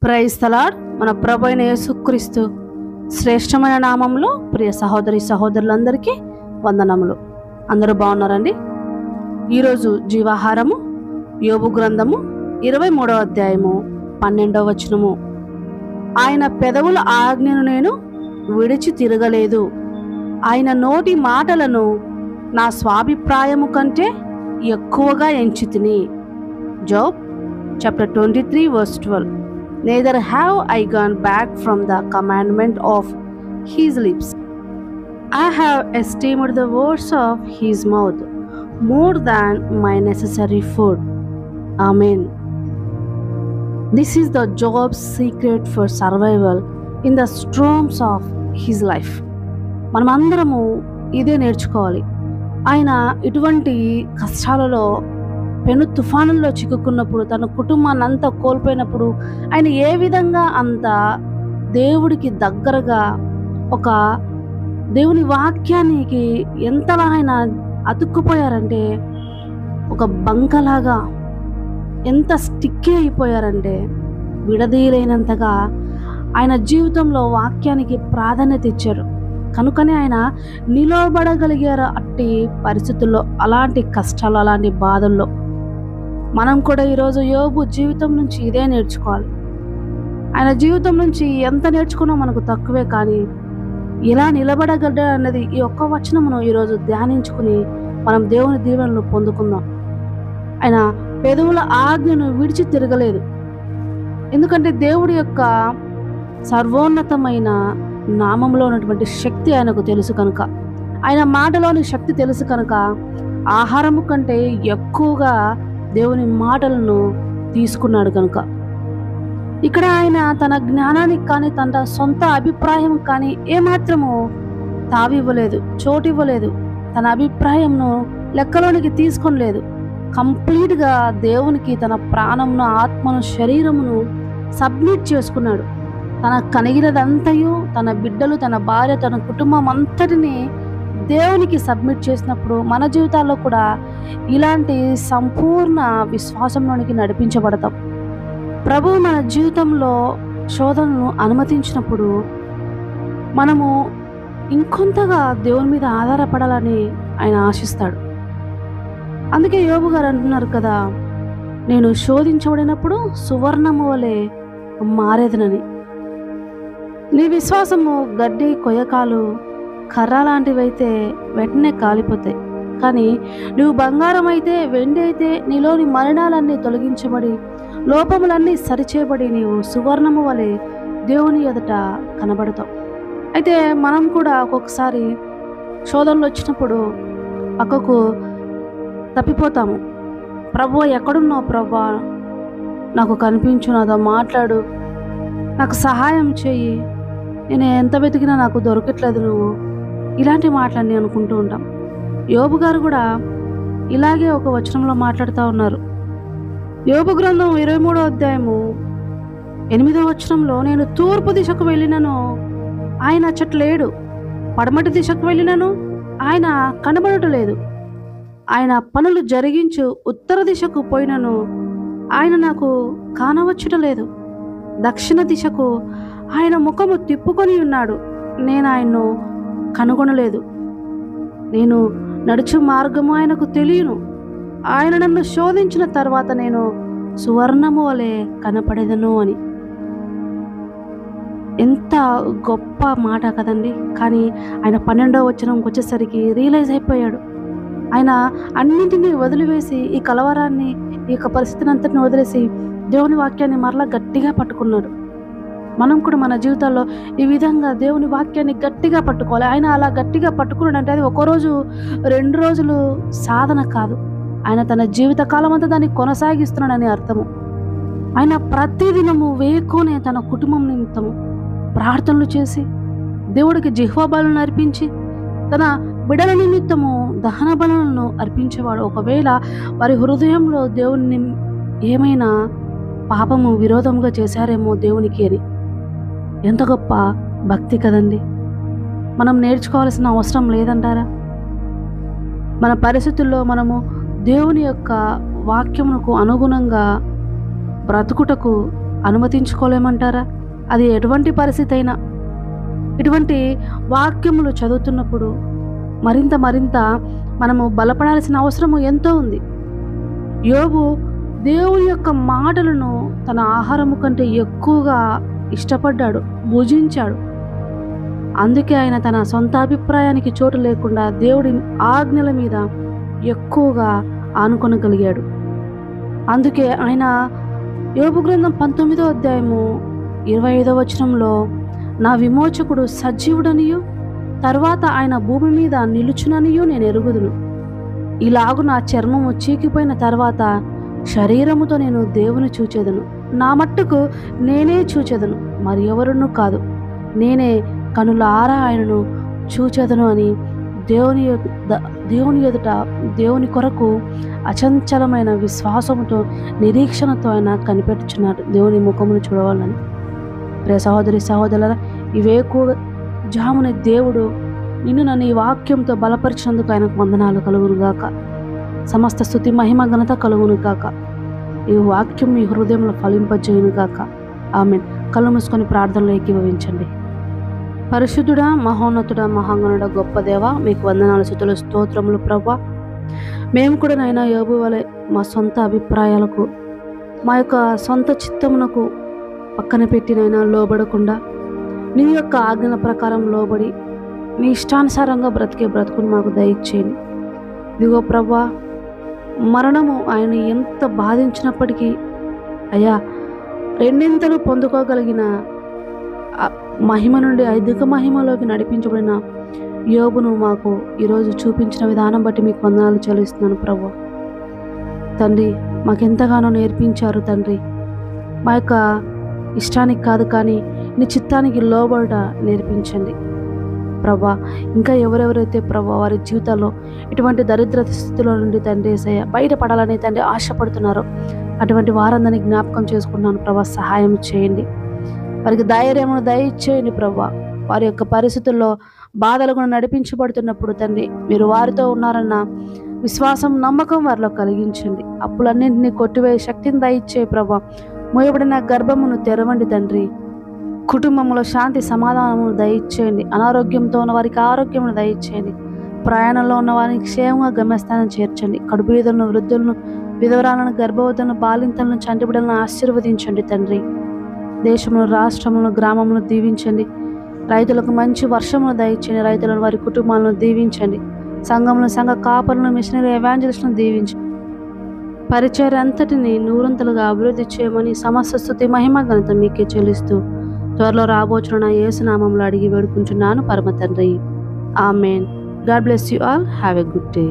Praise the lord. మన ప్రభు అయిన యేసుక్రీస్తు శ్రేష్టమైన నామంలో ప్రియ సహోదరి సహోదరులందరికీ వందనములు. అందరూ బాగున్నారండి? ఈరోజు జీవాహారము యోబు గ్రంథము 23వ అధ్యాయము 12వ వచనము. ఆయన పెదవుల ఆజ్ఞను నేను విడిచి తిరగలేదు, ఆయన నోటి మాటలను నా స్వాభిప్రాయము కంటే ఎక్కువగా ఎంచితిని. Job chapter 23 verse 12. Neither have I gone back from the commandment of his lips. I have esteemed the words of his mouth more than my necessary food. Amen. This is the Job's secret for survival in the storms of his life. మనమందరము ఇదే నేర్చుకోవాలి. ఆయన ఇటువంటి కష్టాలలో పెను తుఫానుల్లో చిక్కుకున్నప్పుడు, తన కుటుంబాన్ని అంతా కోల్పోయినప్పుడు ఆయన ఏ విధంగా అంత దేవుడికి దగ్గరగా ఒక దేవుని వాక్యానికి ఎంతలా ఆయన అతుక్కుపోయారంటే, ఒక బంకలాగా ఎంత స్టిక్ అయిపోయారంటే విడదీయలేనంతగా ఆయన జీవితంలో వాక్యానికి ప్రాధాన్యత ఇచ్చారు. కనుకనే ఆయన నిలబడగలిగారు అట్టి పరిస్థితుల్లో, అలాంటి కష్టాలు, అలాంటి బాధల్లో. మనం కూడా ఈరోజు యోబు జీవితం నుంచి ఇదే నేర్చుకోవాలి. ఆయన జీవితం నుంచి ఎంత నేర్చుకున్నా మనకు తక్కువే. కానీ ఇలా నిలబడగలడా అన్నది ఈ ఒక్క వచనమును ఈరోజు ధ్యానించుకుని మనం దేవుని దీవెనలు పొందుకుందాం. ఆయన పెదవుల ఆజ్ఞను విడిచి తిరగలేదు. ఎందుకంటే దేవుడి యొక్క సర్వోన్నతమైన నామంలో ఉన్నటువంటి శక్తి ఆయనకు తెలుసు కనుక, ఆయన మాటలోని శక్తి తెలుసు కనుక ఆహారము కంటే ఎక్కువగా దేవుని మాటలను తీసుకున్నాడు కనుక. ఇక్కడ ఆయన తన జ్ఞానానికి కానీ తన సొంత అభిప్రాయం కానీ ఏమాత్రము తావివ్వలేదు, చోటివ్వలేదు. తన అభిప్రాయంను లెక్కలోనికి తీసుకోలేదు. కంప్లీట్గా దేవునికి తన ప్రాణమును, ఆత్మను, శరీరమును సబ్మిట్ చేసుకున్నాడు. తన కలిగినదంతయు, తన బిడ్డలు, తన భార్య, తన కుటుంబం అంతటిని దేవునికి సబ్మిట్ చేసినప్పుడు మన జీవితాల్లో కూడా ఇలాంటి సంపూర్ణ విశ్వాసంలోనికి నడిపించబడతాం. ప్రభువు మన జీవితంలో శోధనను అనుమతించినప్పుడు మనము ఇంకొంతగా దేవుని మీద ఆధారపడాలని ఆయన ఆశిస్తాడు. అందుకే యోబు గారు అంటున్నారు కదా, నేను శోధించబడినప్పుడు సువర్ణము వలె మారేదనని. నీ విశ్వాసము గడ్డి, కొయ్యకాలు, కర్ర లాంటివైతే వెంటనే కాలిపోతాయి. కానీ నువ్వు బంగారం అయితే, వెండి అయితే నీలోని మలినాలన్నీ తొలగించబడి, లోపములన్నీ సరిచేయబడి నీవు సువర్ణము వలె దేవుని ఎదుట కనబడతావు. అయితే మనం కూడా ఒక్కొక్కసారి శోధనలు వచ్చినప్పుడు పక్కకు తప్పిపోతాము. ప్రభువా, ఎక్కడున్నావు ప్రభువా? నాకు కనిపించు, నాతో మాట్లాడు, నాకు సహాయం చెయ్యి, నేను ఎంత వెతికినా నాకు దొరకట్లేదు నువ్వు. ఇలాంటి మాటలన్నీ అనుకుంటూ ఉంటాం. యోబు గారు కూడా ఇలాగే ఒక వచనంలో మాట్లాడుతూ ఉన్నారు. యోబు గ్రంథం 23వ అధ్యాయము 8వ వచనంలో, నేను తూర్పు దిశకు వెళ్ళినను ఆయన అచ్చట్లేడు, పడమటి దిశకు వెళ్ళినను ఆయన కనబడటలేదు, ఆయన పనులు జరిగించు ఉత్తర దిశకు పోయినను ఆయన నాకు కానవచ్చుటలేదు, దక్షిణ దిశకు ఆయన ముఖము తిప్పుకొని ఉన్నాడు, నేను ఆయన్ను కనుగొనలేదు. నేను నడుచు మార్గము ఆయనకు తెలియను, ఆయన నన్ను శోధించిన తర్వాత నేను సువర్ణము వలె కనపడేదను అని. ఎంత గొప్ప మాట కదండి. కానీ ఆయన 12వ వచనంకి వచ్చేసరికి రియలైజ్ అయిపోయాడు. ఆయన అన్నింటినీ వదిలివేసి, ఈ కలవరాన్ని, ఈ యొక్క పరిస్థితిని అంతటిని వదిలేసి దేవుని వాక్యాన్ని మరలా గట్టిగా పట్టుకున్నాడు. మనం కూడా మన జీవితాల్లో ఈ విధంగా దేవుని వాక్యాన్ని గట్టిగా పట్టుకోవాలి. ఆయన అలా గట్టిగా పట్టుకున్నాడంటే అది ఒక రోజు 2 రోజులు సాధన కాదు. ఆయన తన జీవిత కాలం అంతా దాన్ని కొనసాగిస్తున్నాడని అర్థము. ఆయన ప్రతిదినము వేకునే తన కుటుంబం నిమిత్తము ప్రార్థనలు చేసి, దేవుడికి జిహ్వా బలులను అర్పించి, తన బిడ్డల నిమిత్తము దహన బలులను అర్పించేవాడు. ఒకవేళ వారి హృదయంలో దేవుని ఏమైనా పాపము, విరోధంగా చేశారేమో దేవునికి అని. ఎంత గొప్ప భక్తి కదండి. మనం నేర్చుకోవాల్సిన అవసరం లేదంటారా? మన పరిస్థితుల్లో మనము దేవుని యొక్క వాక్యమునకు అనుగుణంగా బ్రతుకుటకు అనుమతించుకోలేమంటారా? అది ఎటువంటి పరిస్థితి అయినా. ఇటువంటి వాక్యములు చదువుతున్నప్పుడు మరింత మనము బలపడాల్సిన అవసరము ఎంతో ఉంది. యోబు దేవుని యొక్క మాటలను తన ఆహారము కంటే ఎక్కువగా ఇష్టపడ్డాడు, భుజించాడు. అందుకే ఆయన తన సొంత అభిప్రాయానికి చోటు లేకుండా దేవుడి ఆజ్ఞల మీద ఎక్కువగా ఆనుకొనగలిగాడు. అందుకే ఆయన యోబు గ్రంథం 19వ అధ్యాయము 25వ వచనంలో, నా విమోచకుడు సజీవుడనియు తర్వాత ఆయన భూమి మీద నిలుచుననియు నేను ఎరుగుదును. ఇలాగు నా చర్మము చీకిపోయిన తర్వాత శరీరముతో నేను దేవుని చూచెదను. నా మట్టుకు నేనే చూచెదను, మరి ఎవరునూ కాదు. నేనే కనులారా ఆయనను చూచెదను అని దేవుని ఎదుట దేవుని కొరకు అచంచలమైన విశ్వాసముతో నిరీక్షణతో ఆయన కనిపెట్టుచున్నాడు దేవుని ముఖమును చూడవాలని. ప్రియ సహోదరి సహోదరులారా, జామున దేవుడు నిన్ను నన్ను ఈ వాక్యంతో బలపరిచినందుకు ఆయనకు వందనాలు కలుగునుగాక. సమస్త స్తుతి మహిమ ఘనత కలుగునుగాక. ఈ వాక్యం మీ హృదయంలో ఫలింపజేయునుగాక. ఆమేన్. కళ్ళు మూసుకొని ప్రార్థనలో ఏకీభవించండి. పరిశుద్ధుడా, మహోన్నతుడా, మహాగణుడా, గొప్ప దేవ, మీకు వందనాలు, స్తుతులు, స్తోత్రములు ప్రభువా. మేము కూడా నైనా యోబు వలె మా సొంత అభిప్రాయాలకు, మా యొక్క సొంత చిత్తమునకు పక్కన పెట్టినైనా లోబడకుండా నీ యొక్క ఆజ్ఞల ప్రకారం లోబడి నీ ఇష్టానుసారంగా బ్రతికే బ్రతుకుని మాకు దయచేయండి. ఇదిగో ప్రభువా, మరణము ఆయన ఎంత బాధించినప్పటికీ అయ్యా రెండింతలు పొందుకోగలిగిన మహిమ నుండి అధిక మహిమలోకి నడిపించబడిన యోబును మాకు ఈరోజు చూపించిన విధానం బట్టి మీకు వందనాలు చెల్లిస్తున్నాను ప్రభువా. తండ్రి, మాకెంతగానో నేర్పించారు తండ్రి. మా యొక్క ఇష్టానికి కాదు కానీ నీ చిత్తానికి లోబడ నేర్పించండి ప్రభా. ఇంకా ఎవరెవరైతే ప్రభా వారి జీవితాల్లో ఇటువంటి దరిద్ర స్థితిలో నుండి తండ్రి యేసయ్య బయటపడాలని తండ్రి ఆశపడుతున్నారో అటువంటి వారందరినీ జ్ఞాపకం చేసుకుంటున్నాను ప్రభా. సహాయం చేయండి, వారికి ధైర్యమును దయచేయండి ప్రభా. వారి యొక్క పరిస్థితుల్లో బాధలు కూడా నడిపించబడుతున్నప్పుడు తండ్రి మీరు వారితో ఉన్నారన్న విశ్వాసం, నమ్మకం వారిలో కలిగించండి. అప్పులన్నింటినీ కొట్టివేయ శక్తిని దయచే ప్రభా. మోయబడిన గర్భమును తెరవండి తండ్రి. కుటుంబంలో శాంతి సమాధానమును దయచేయండి. అనారోగ్యంతో ఉన్న వారికి ఆరోగ్యమును దయచేయండి. ప్రయాణంలో ఉన్న వారికి క్షేమంగా గమ్యస్థానం చేర్చండి. కడుపుబీదలను, వృద్ధులను, విధవరాలను, గర్భవతులను, బాలింతలను, చంటిబిడ్డలను ఆశీర్వదించండి తండ్రి. దేశంలో, రాష్ట్రంలో, గ్రామంలో దీవించండి. రైతులకు మంచి వర్షమును దయచేయండి. రైతులను, వారి కుటుంబాలను దీవించండి. సంఘంలో సంఘ కాపరులను, మిషనరీ ఎవాంజలిస్టులను దీవించండి. పరిచర్య అంతటిని నూరంతలుగా అభివృద్ధి చేయమని సమస్త స్తుతి మహిమ ఘనత మీకే చెల్లిస్తూ త్వరలో రాబోచున్న యేసు నామములో అడిగి వేడుకుంటున్నాను పరమ తండ్రి. Amen. God bless you all. Have a good day.